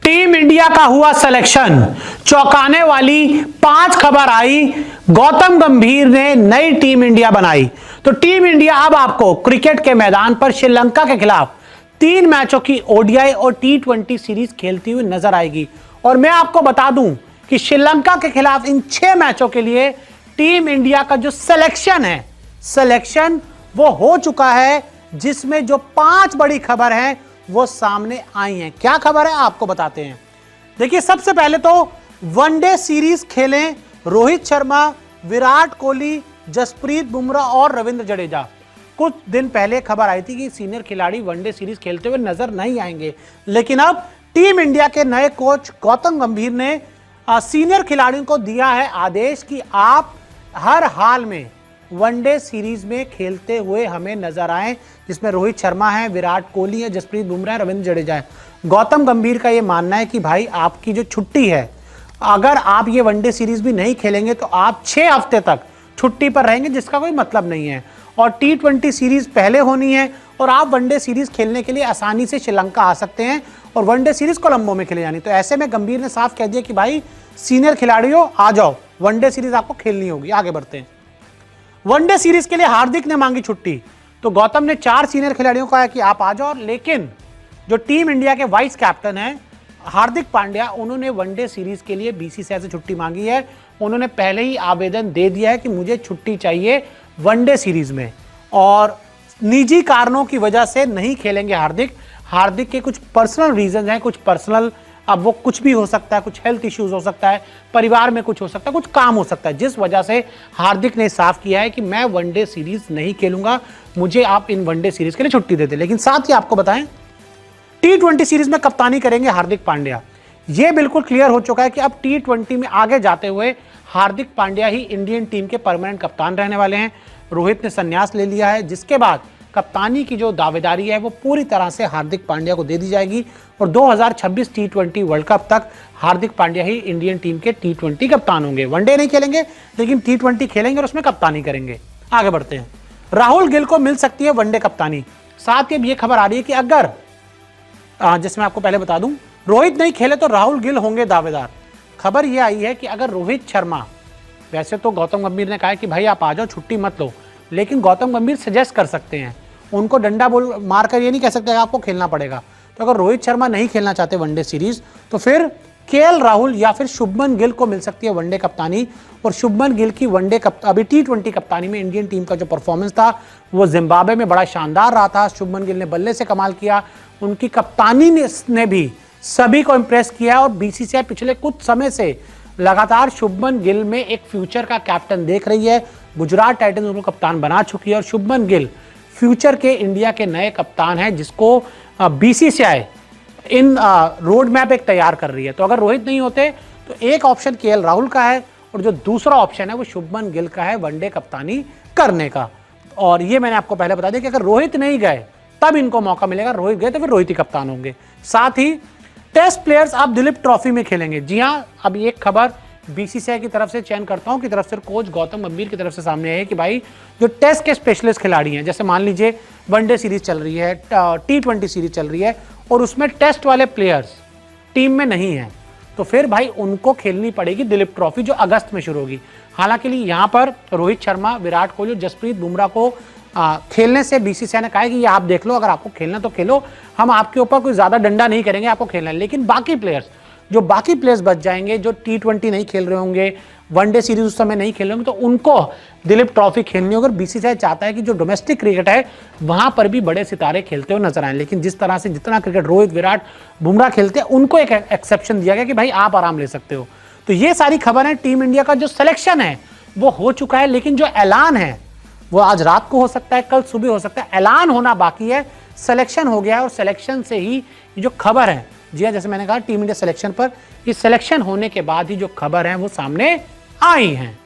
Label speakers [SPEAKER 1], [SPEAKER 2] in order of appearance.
[SPEAKER 1] Team India का हुआ selection, चौंकाने वाली 5 खबर आई, गौतम गंभीर ने नई टीम इंडिया बनाई। तो टीम इंडिया अब आपको क्रिकेट के मैदान पर श्रीलंका के खिलाफ 3 मैचों की ओडीआई और टी20 सीरीज खेलती हुई नजर आएगी। और मैं आपको बता दूं कि श्रीलंका के खिलाफ इन 6 मैचों के लिए टीम इंडिया का जो सिलेक्शन वो हो चुका है, जिसमें जो 5 बड़ी खबर है वो सामने आई हैं। क्या खबर है आपको बताते हैं। देखिए, सबसे पहले तो वनडे सीरीज खेलें रोहित शर्मा, विराट कोहली, जसप्रीत बुमराह और रविंद्र जडेजा। कुछ दिन पहले खबर आई थी कि सीनियर खिलाड़ी वनडे सीरीज खेलते हुए नजर नहीं आएंगे, लेकिन अब टीम इंडिया के नए कोच गौतम गंभीर ने सीनियर खिलाड़ियों को दिया है आदेश कि आप हर हाल में वनडे सीरीज में खेलते हुए हमें नजर आए, जिसमें रोहित शर्मा है, विराट कोहली है, जसप्रीत बुमराह, रविंद्र जडेजा है। गौतम गंभीर का यह मानना है कि भाई आपकी जो छुट्टी है, अगर आप ये वनडे सीरीज भी नहीं खेलेंगे तो आप 6 हफ्ते तक छुट्टी पर रहेंगे, जिसका कोई मतलब नहीं है। और टी20 सीरीज पहले होनी है और आप वनडे सीरीज खेलने के लिए आसानी से श्रीलंका आ सकते हैं और वनडे सीरीज कोलंबो में खेले जानी। तो ऐसे में गंभीर ने साफ कह दिया कि भाई सीनियर खिलाड़ियों आ जाओ, वनडे सीरीज आपको खेलनी होगी। आगे बढ़ते हैं। वनडे सीरीज के लिए हार्दिक ने मांगी छुट्टी, तो गौतम ने 4 सीनियर खिलाड़ियों को कहा कि आप आ जाओ, लेकिन जो टीम इंडिया के वाइस कैप्टन हैं हार्दिक पांड्या, उन्होंने वनडे सीरीज के लिए बीसीसीआई से छुट्टी मांगी है। उन्होंने पहले ही आवेदन दे दिया है कि मुझे छुट्टी चाहिए वनडे सीरीज में, और निजी कारणों की वजह से नहीं खेलेंगे हार्दिक के कुछ पर्सनल रीजन हैं, कुछ पर्सनल, अब वो कुछ भी हो सकता है, कुछ हेल्थ इश्यूज हो सकता है, परिवार में कुछ हो सकता है, कुछ काम हो सकता है, जिस वजह से हार्दिक ने साफ किया है कि मैं वनडे सीरीज नहीं खेलूंगा, मुझे आप इन वनडे सीरीज के लिए छुट्टी दे दें। लेकिन साथ ही आपको बताएं, टी20 सीरीज में कप्तानी करेंगे हार्दिक पांड्या। यह बिल्कुल क्लियर हो चुका है कि अब टी20 में आगे जाते हुए हार्दिक पांड्या ही इंडियन टीम के परमानेंट कप्तान रहने वाले हैं। रोहित ने संन्यास ले लिया है, जिसके बाद कप्तानी की जो दावेदारी है वो पूरी तरह से हार्दिक पांड्या को दे दी जाएगी और 2026 टी20 वर्ल्ड कप तक हार्दिक पांड्या ही इंडियन टीम के टी20 कप्तान होंगे। वनडे नहीं खेलेंगे, लेकिन टी20 खेलेंगे और उसमें कप्तानी करेंगे। आगे बढ़ते हैं। राहुल गिल को मिल सकती है वनडे कप्तानी। साथ ही ये खबर आ रही है कि अगर जैसे मैं आपको पहले बता दूं, रोहित नहीं खेले तो राहुल गिल होंगे दावेदार। खबर यह आई है कि अगर रोहित शर्मा, वैसे तो गौतम गंभीर ने कहा है कि भाई आप आ जाओ, छुट्टी मत लो, लेकिन गौतम गंभीर सजेस्ट कर सकते हैं, उनको डंडा बोल मारकर ये नहीं कह सकते आपको खेलना पड़ेगा। तो अगर रोहित शर्मा नहीं खेलना चाहते वनडे सीरीज, तो फिर केएल राहुल या फिर शुभमन गिल को मिल सकती है वनडे कप्तानी। और शुभमन गिल की वनडे अभी टी20 कप्तानी में इंडियन टीम का जो परफॉर्मेंस था वो जिम्बाब्वे में बड़ा शानदार रहा था। शुभमन गिल ने बल्ले से कमाल किया, उनकी कप्तानी ने भी सभी को इंप्रेस किया और बीसीसीआई पिछले कुछ समय से लगातार शुभमन गिल में एक फ्यूचर का कैप्टन देख रही है। गुजरात टाइटंस उनको कप्तान बना चुकी है और शुभमन गिल फ्यूचर के इंडिया के नए कप्तान हैं, जिसको बीसीसीआई इन रोड मैप एक तैयार कर रही है। तो अगर रोहित नहीं होते तो एक ऑप्शन केएल राहुल का है और जो दूसरा ऑप्शन है वो शुभमन गिल का है वनडे कप्तानी करने का। और ये मैंने आपको पहले बता दिया कि अगर रोहित नहीं गए तब इनको मौका मिलेगा, रोहित गए तो फिर रोहित ही कप्तान होंगे। साथ ही टेस्ट प्लेयर्स अब दिलीप ट्रॉफी में खेलेंगे। जी हाँ, अब एक खबर बीसीसीआई की तरफ से, चयनकर्ताओं की तरफ से, कोच गौतम गंभीर की तरफ से सामने आई है कि भाई जो टेस्ट के स्पेशलिस्ट खिलाड़ी हैं, जैसे मान लीजिए वनडे सीरीज चल रही है, टी20 सीरीज चल रही है और उसमें टेस्ट वाले प्लेयर्स टीम में नहीं है, तो फिर भाई उनको खेलनी पड़ेगी दिलीप ट्रॉफी, जो अगस्त में शुरू होगी। हालांकि यहाँ पर रोहित शर्मा, विराट कोहली और जसप्रीत बुमराह को खेलने से बीसीसीआई ने कहा है कि ये आप देख लो, अगर आपको खेलना तो खेलो, हम आपके ऊपर कोई ज्यादा डंडा नहीं करेंगे, आपको खेलना है। लेकिन बाकी प्लेयर्स बच जाएंगे, जो टी20 नहीं खेल रहे होंगे, वनडे सीरीज उस समय नहीं खेल रहे होंगे, तो उनको दिलीप ट्रॉफी खेलनी होगी। बीसीसीआई चाहता है कि जो डोमेस्टिक क्रिकेट है वहां पर भी बड़े सितारे खेलते हुए नजर आए। लेकिन जिस तरह से जितना क्रिकेट रोहित, विराट, बुमराह खेलते हैं, उनको एक एक्सेप्शन दिया गया कि भाई आप आराम ले सकते हो। तो ये सारी खबर है। टीम इंडिया का जो सिलेक्शन है वो हो चुका है, लेकिन जो ऐलान है वो आज रात को हो सकता है, कल सुबह हो सकता है। ऐलान होना बाकी है, सिलेक्शन हो गया है और सिलेक्शन से ही ये जो खबर है, जी हाँ, जैसे मैंने कहा टीम इंडिया सिलेक्शन पर, ये सिलेक्शन होने के बाद ही जो खबर है वो सामने आई हैं।